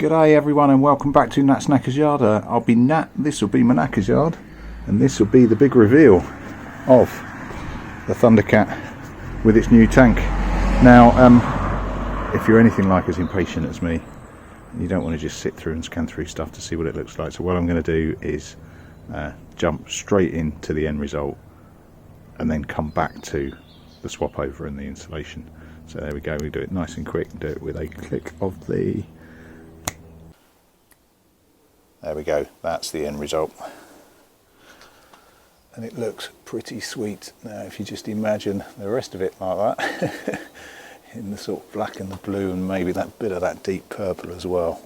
G'day everyone and welcome back to Nat's Knackers Yard. I'll be Nat, this will be my Knackers Yard, and this will be the big reveal of the Thundercat with its new tank. Now, if you're anything like as impatient as me, you don't want to just sit through and scan through stuff to see what it looks like. So what I'm going to do is jump straight into the end result and then come back to the swap over and the installation. So there we go, we do it nice and quick, do it with a click of the... There we go, that's the end result. And it looks pretty sweet. Now if you just imagine the rest of it like that, in the sort of black and the blue and maybe that bit of that deep purple as well.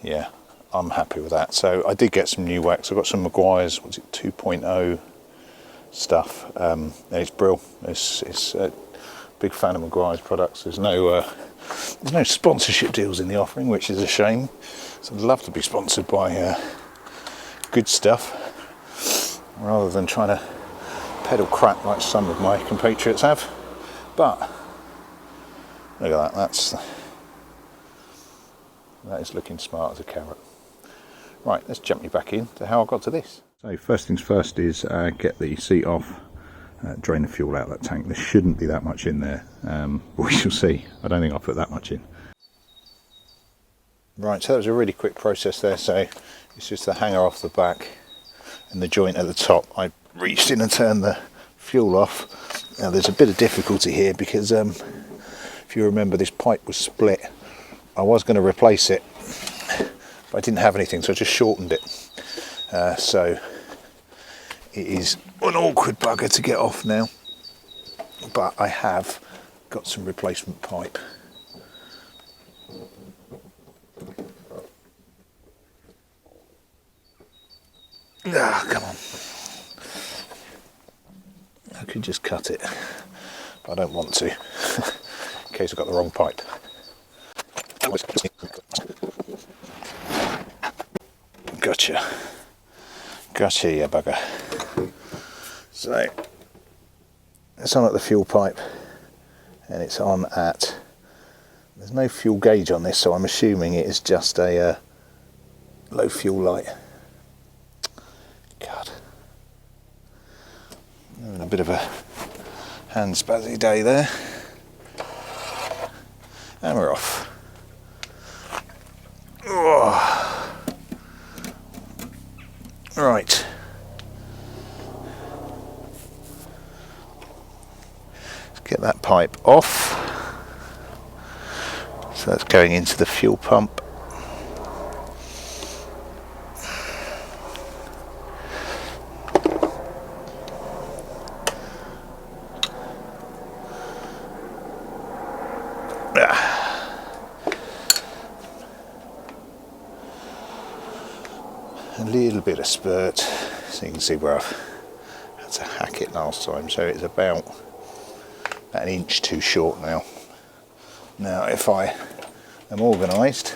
Yeah, I'm happy with that. So I did get some new wax. I got some Meguiar's, what's it, 2.0 stuff. And it's brilliant. It's a big fan of Meguiar's products. There's no sponsorship deals in the offering, which is a shame. So I'd love to be sponsored by good stuff, rather than trying to peddle crap like some of my compatriots have. But look at that, that is looking smart as a carrot. Right, let's jump you back in to how I got to this. So first things first is get the seat off, drain the fuel out of that tank. There shouldn't be that much in there, but we shall see. I don't think I'll put that much in. Right, so that was a really quick process there. So it's just the hanger off the back and the joint at the top. I reached in and turned the fuel off. Now there's a bit of difficulty here because if you remember, this pipe was split. I was going to replace it, but I didn't have anything, so I just shortened it. So it is an awkward bugger to get off now, but I have got some replacement pipe. Ah, come on. I could just cut it, but I don't want to, in case I've got the wrong pipe. Gotcha, you bugger. So, it's on at the fuel pipe, and it's on at, there's no fuel gauge on this, so I'm assuming it is just a low fuel light. God, having a bit of a hand spazzy day there. And we're off. Oh. Right. Let's get that pipe off. So that's going into the fuel pump. A little bit of spurt, so you can see where I've had to hack it last time, so it's about an inch too short now. Now if I am organised,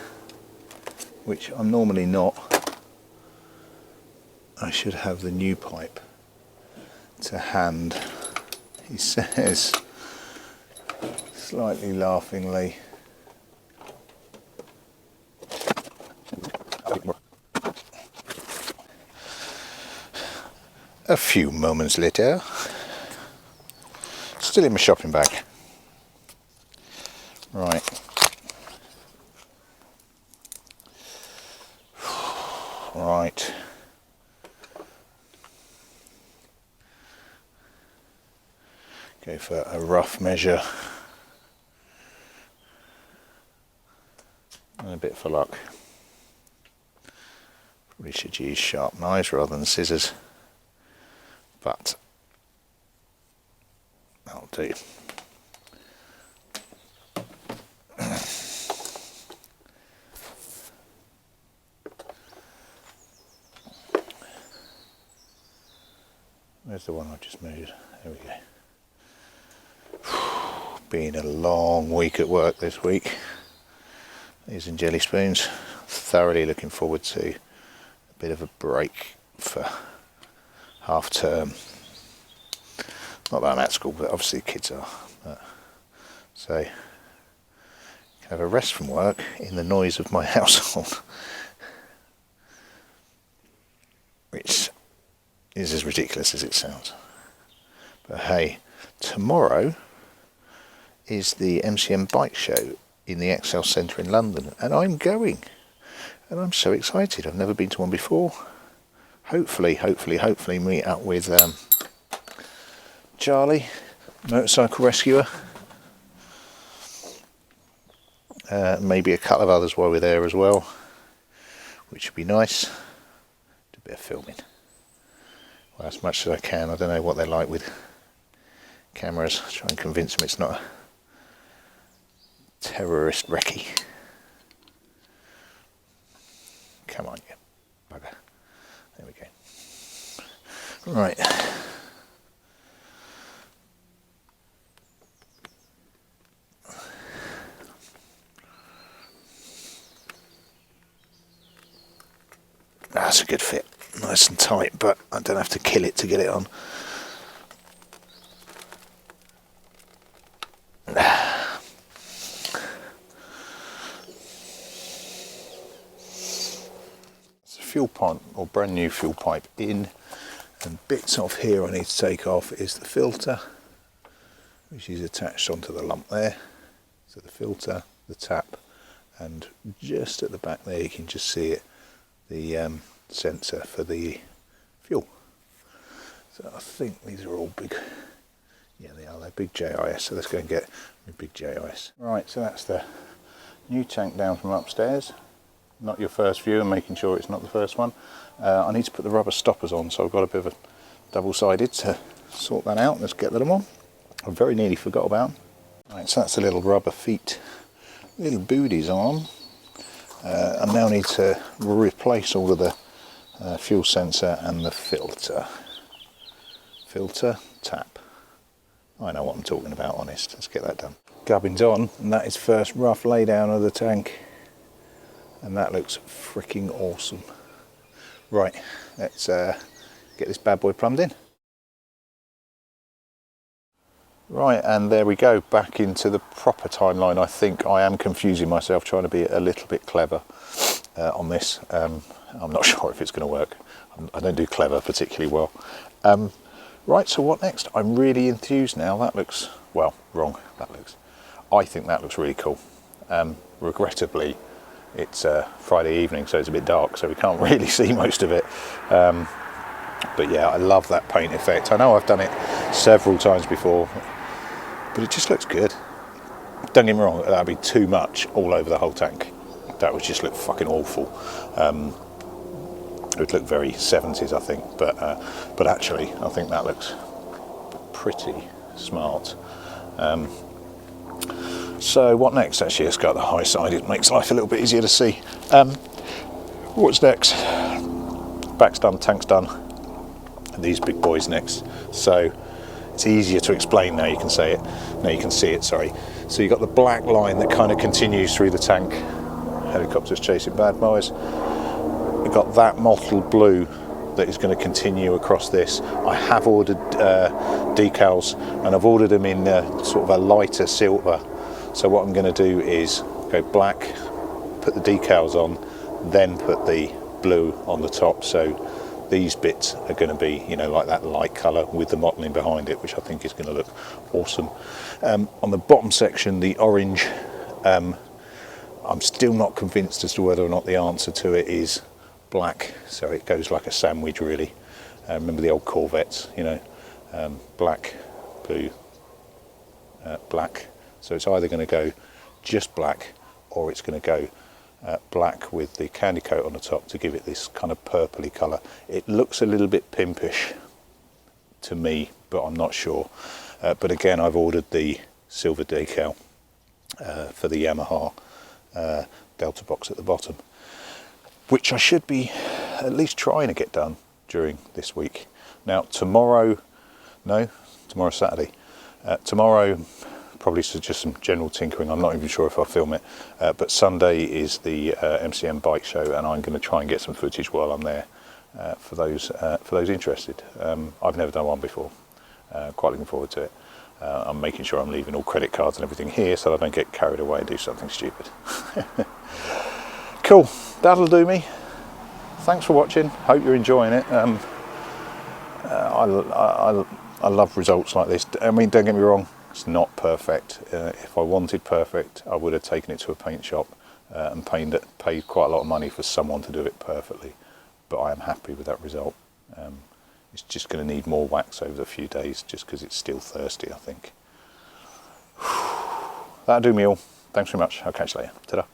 which I'm normally not, I should have the new pipe to hand. He says, slightly laughingly, a few moments later, still in my shopping bag. Right. Right. Go for a rough measure. And a bit for luck. Probably should use sharp knives rather than scissors. But that'll do. Where's the one I just moved? There we go. Been a long week at work this week. These and jelly spoons. Thoroughly looking forward to a bit of a break for half term. Not that I'm at school, but obviously the kids are. So, can have a rest from work in the noise of my household. Which is as ridiculous as it sounds. But hey, tomorrow is the MCM bike show in the Excel Centre in London, and I'm going. And I'm so excited. I've never been to one before. Hopefully meet up with Charlie, motorcycle rescuer. Maybe a couple of others while we're there as well, which would be nice. Do a bit of filming. Well, as much as I can. I don't know what they're like with cameras. Try and convince them it's not a terrorist recce. Come on, you bugger. There we go. Right. That's a good fit. Nice and tight, but I don't have to kill it to get it on. It's a fuel pipe, or brand new fuel pipe in, and bits off here I need to take off is the filter, which is attached onto the lump there. So the filter, the tap, and just at the back there you can just see it, the sensor for the fuel. So I think these are all big, yeah they are, they're big JIS, so let's go and get a big JIS. Right, so that's the new tank down from upstairs. Not your first view, and making sure it's not the first one. I need to put the rubber stoppers on, so I've got a bit of a double-sided to sort that out. Let's get them on. I very nearly forgot about them. Right, so that's the little rubber feet, little booties on. I now need to replace all of the fuel sensor and the filter. Filter, tap. I know what I'm talking about, honest. Let's get that done. Gubbins on, and that is first rough laydown of the tank. And that looks freaking awesome. Right, let's get this bad boy plumbed in. Right, and there we go, back into the proper timeline. I think I am confusing myself, trying to be a little bit clever on this. I'm not sure if it's going to work. I don't do clever particularly well. Right, so what next? I'm really enthused now. That looks, well, wrong. I think that looks really cool. Regrettably, it's Friday evening, so it's a bit dark, so we can't really see most of it. But yeah, I love that paint effect. I know I've done it several times before, but it just looks good. Don't get me wrong, that'd be too much all over the whole tank. That would just look fucking awful. It would look very 70s, I think, but actually, I think that looks pretty smart. So what next? Actually, let's go to the high side. It makes life a little bit easier to see. What's next? Back's done, tank's done. And these big boys next. So it's easier to explain now. You can say it. Now you can see it. Sorry. So you've got the black line that kind of continues through the tank. Helicopters chasing bad boys. You've got that mottled blue that is going to continue across this. I have ordered decals, and I've ordered them in sort of a lighter silver. So what I'm going to do is go black, put the decals on, then put the blue on the top. So these bits are going to be, you know, like that light colour with the mottling behind it, which I think is going to look awesome. On the bottom section, the orange, I'm still not convinced as to whether or not the answer to it is black. So it goes like a sandwich, really. Remember the old Corvettes, you know, black, blue, black. So it's either going to go just black, or it's going to go black with the candy coat on the top to give it this kind of purpley colour. It looks a little bit pimpish to me, but I'm not sure. But again, I've ordered the silver decal for the Yamaha delta box at the bottom, which I should be at least trying to get done during this week. Now tomorrow No, tomorrow's Saturday. Tomorrow, probably just some general tinkering. I'm not even sure if I'll film it. But Sunday is the MCM bike show, and I'm going to try and get some footage while I'm there for those interested. I've never done one before. Quite looking forward to it. I'm making sure I'm leaving all credit cards and everything here so I don't get carried away and do something stupid. Cool, that'll do me. Thanks for watching. Hope you're enjoying it. I love results like this. I mean, don't get me wrong, it's not perfect. If I wanted perfect, I would have taken it to a paint shop and paid quite a lot of money for someone to do it perfectly. But I am happy with that result. It's just going to need more wax over the few days just because it's still thirsty, I think. That'll do me all. Thanks very much. I'll catch you later. Ta-da.